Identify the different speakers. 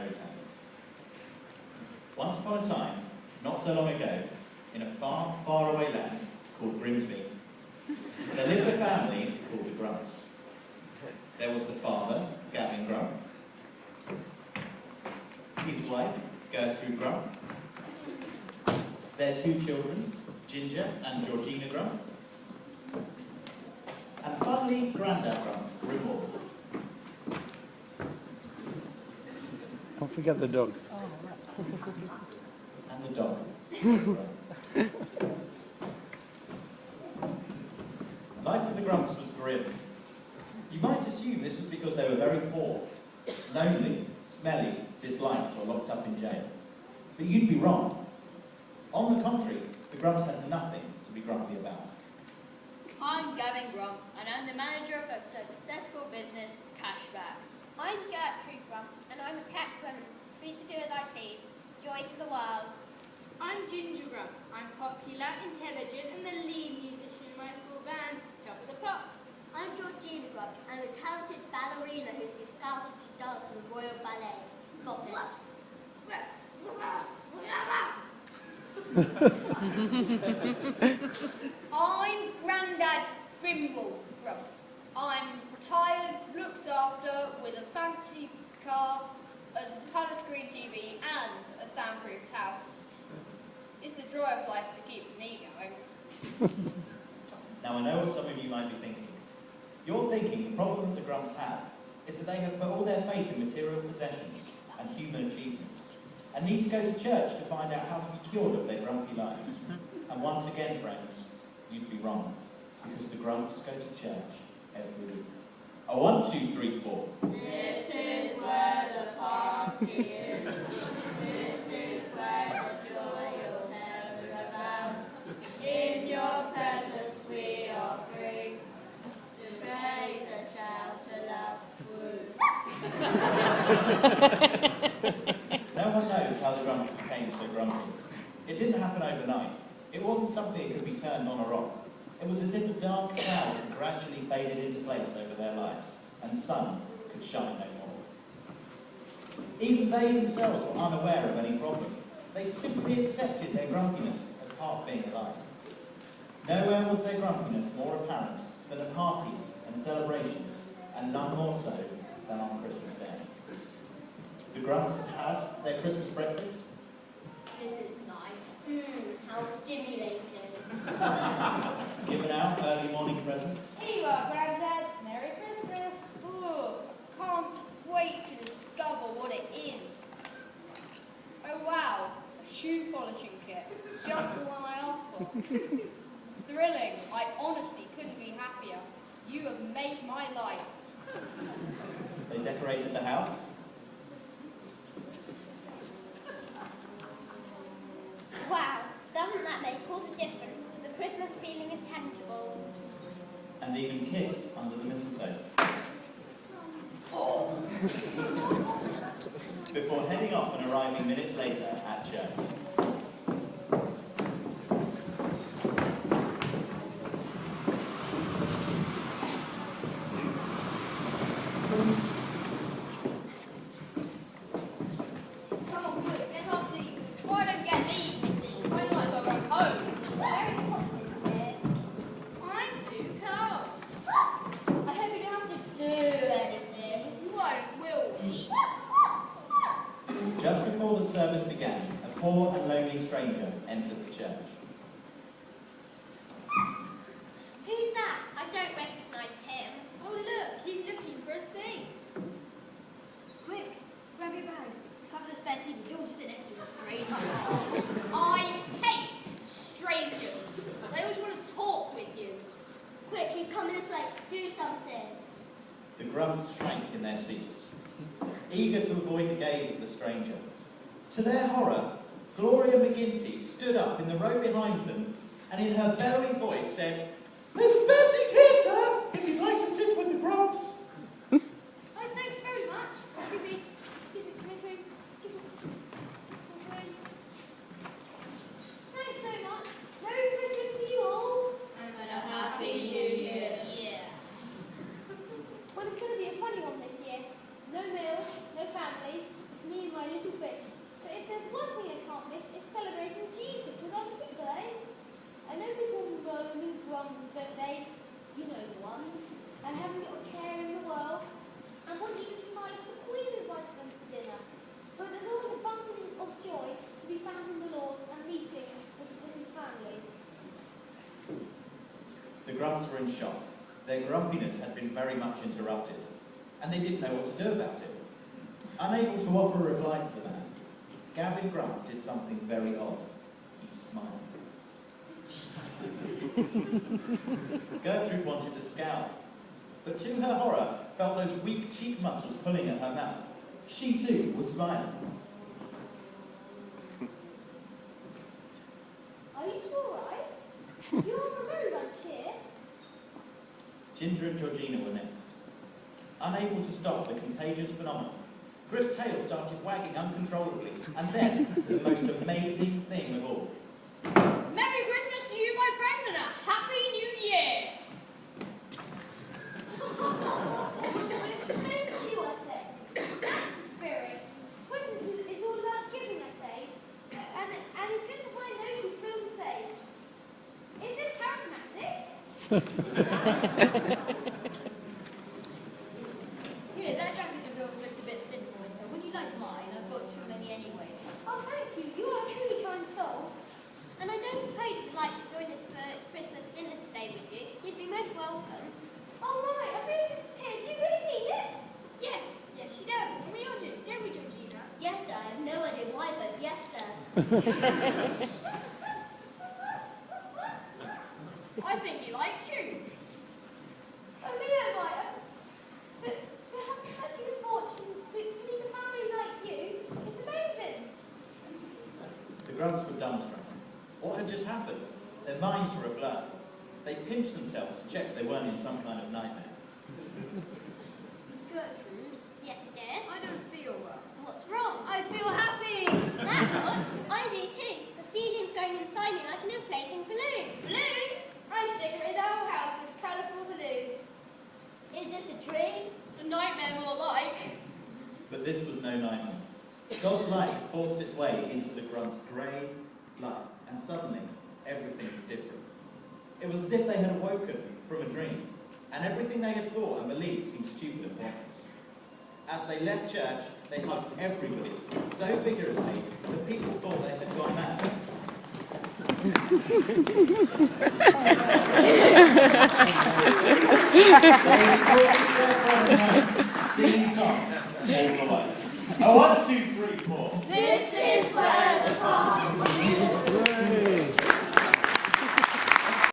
Speaker 1: fairy tale. Once upon a time, not so long ago, in a far, far away land called Grimsby, there lived a family called the Grumps. There was the father, Gavin Grump, his wife, Gertrude Grump, their two children, Ginger and Georgina Grump, and finally, Grandad Grump, Grimwald.
Speaker 2: Don't forget the dog.
Speaker 3: Oh, that's
Speaker 1: And the dog. Life with the Grumps was grim. You might assume this was because they were very poor, lonely, smelly, disliked, or locked up in jail. But you'd be wrong. On the contrary, the Grumps had nothing to be grumpy about.
Speaker 4: I'm Gavin Grump, and I'm the manager of a successful business, Cashback.
Speaker 5: I'm Gertrude Grump, and I'm a cat woman, free to do as I please, joy to the world.
Speaker 6: I'm Ginger Grump. I'm popular, intelligent, and the lead musician in my school band, Top of the Pops.
Speaker 7: I'm Georgina Grump. I'm a talented ballerina who's been scouted to dance for the Royal Ballet. Bop it.
Speaker 8: I'm Grandad Grimble Grump. I'm retired, looks after, with a fancy car, a colour screen TV, and a soundproofed house. It's the joy of life that keeps me going.
Speaker 1: Now I know what some of you might be thinking. You're thinking the problem that the Grumps have is that they have put all their faith in material possessions and human achievements, and need to go to church to find out how to be cured of their grumpy lives. And once again, friends, you'd be wrong, because the Grumps go to church every week. A 1, 2, 3, 4.
Speaker 7: This is where the party is. This is where the joy you'll never about. In your presence we are free to praise and shout aloud.
Speaker 1: No one knows how the Grumps became so grumpy. It didn't happen overnight. It wasn't something that could be turned on or off. It was as if a dark cloud had gradually faded into place over their lives, and sun could shine no more. Even they themselves were unaware of any problem. They simply accepted their grumpiness as part of being alive. Nowhere was their grumpiness more apparent than at parties and celebrations, and none more so than on Christmas Day. The Grumps had had their Christmas breakfast.
Speaker 7: This is nice. How stimulating.
Speaker 1: Given out early morning presents.
Speaker 8: Here you are, Grandad. Merry Christmas. Ooh, can't wait to discover what it is. Oh wow, a shoe polishing kit. Just the one I asked for. Thrilling. I honestly couldn't be happier. You have made my life.
Speaker 1: They decorated the house.
Speaker 5: Wow, doesn't that make all the difference? The Christmas feeling is tangible.
Speaker 1: And even kissed under the mistletoe. Before heading off and arriving minutes later at church.
Speaker 8: Come on, quick, get our seats. Why don't get these? Why not I go home?
Speaker 5: Very hot in here.
Speaker 8: I'm too cold.
Speaker 5: I hope you don't have to do anything.
Speaker 8: Won't, will we?
Speaker 1: Just before the service began, a poor and lonely stranger entered the church.
Speaker 5: Who's that? I don't recognise him.
Speaker 4: Oh look, he's looking for a seat.
Speaker 5: Quick, grab your bag. Cover the spare seat. Don't sit next to a stranger.
Speaker 8: I hate strangers. They always want to talk with you.
Speaker 5: Quick, he's coming this way. Do something.
Speaker 1: The Grumps shrank in their seats, eager to avoid the gaze of the stranger. To their horror, Gloria McGinty stood up in the row behind them and in her bellowing voice said, "There's a spare seat here, sir, if you'd like to sit with the Grumps."
Speaker 8: Oh, thanks very much. Give me thanks so much. Merry Christmas to you all.
Speaker 4: And a happy New Year.
Speaker 8: Yeah. Well, it's going to be a funny one this year. No meal, no family, just me and my you fish. But if there's one thing I can't miss, it's celebrating Jesus with other people, eh? I know people moan and grumble, don't they? You know the ones. And haven't got a care in the world. And wouldn't even smile if the Queen invited them to dinner. But there's always a fountain of joy to be found in the Lord and meeting with his family.
Speaker 1: The Grumps were in shock. Their grumpiness had been very much interrupted, and they didn't know what to do about it. Unable to offer a reply to the man, Gavin Grump did something very odd. He smiled. Gertrude wanted to scowl, but to her horror, felt those weak cheek muscles pulling at her mouth. She too was smiling.
Speaker 8: Are you two alright? You're on the road, aren't you?
Speaker 1: Ginger and Georgina were next. Unable to stop the contagious phenomenon, Griff's tail started wagging uncontrollably, and then the most amazing thing of all.
Speaker 8: Merry Christmas to you, my friend, and a Happy New Year! It's the same to you, I say. That's the spirit. Christmas is all about giving, I say. And it's good to find those who feel the same. Is this charismatic?
Speaker 4: Here, that jacket of yours looks a bit thin for winter. Would you like mine? I've got too many anyway.
Speaker 8: Oh, thank you. You are a truly kind soul.
Speaker 7: And I don't suppose you'd like to join us for Christmas dinner today, would you? You'd be most welcome.
Speaker 8: Oh, right. I really understand. Do you really mean it?
Speaker 6: Yes, yes, she does. And we all do, don't we, Georgina?
Speaker 7: Yes, sir. I have no idea why, but yes, sir.
Speaker 8: I think he likes you. Oh, me, am I? To have such a good fortune to meet a family like you is amazing.
Speaker 1: The Grumps were dumbstruck. What had just happened? Their minds were a blur. They pinched themselves to check they weren't in some kind of nightmare.
Speaker 4: Gertrude,
Speaker 7: Yes, dear.
Speaker 4: I don't feel well.
Speaker 7: What's wrong?
Speaker 4: I feel happy!
Speaker 7: That's odd. I do too. The feeling's going inside me like an inflating balloon.
Speaker 6: Balloons! I should decorate our house with colourful balloons.
Speaker 7: Is this a dream?
Speaker 8: A nightmare more like.
Speaker 1: But this was no nightmare. God's light forced its way into the Grumps' grey life, and suddenly everything was different. It was as if they had awoken from a dream, and everything they had thought and believed seemed stupid and pointless. As they left church, they hugged everybody so vigorously that people thought they had gone mad. Singing songs all the way. 1, 2, 3, 4.
Speaker 7: This is where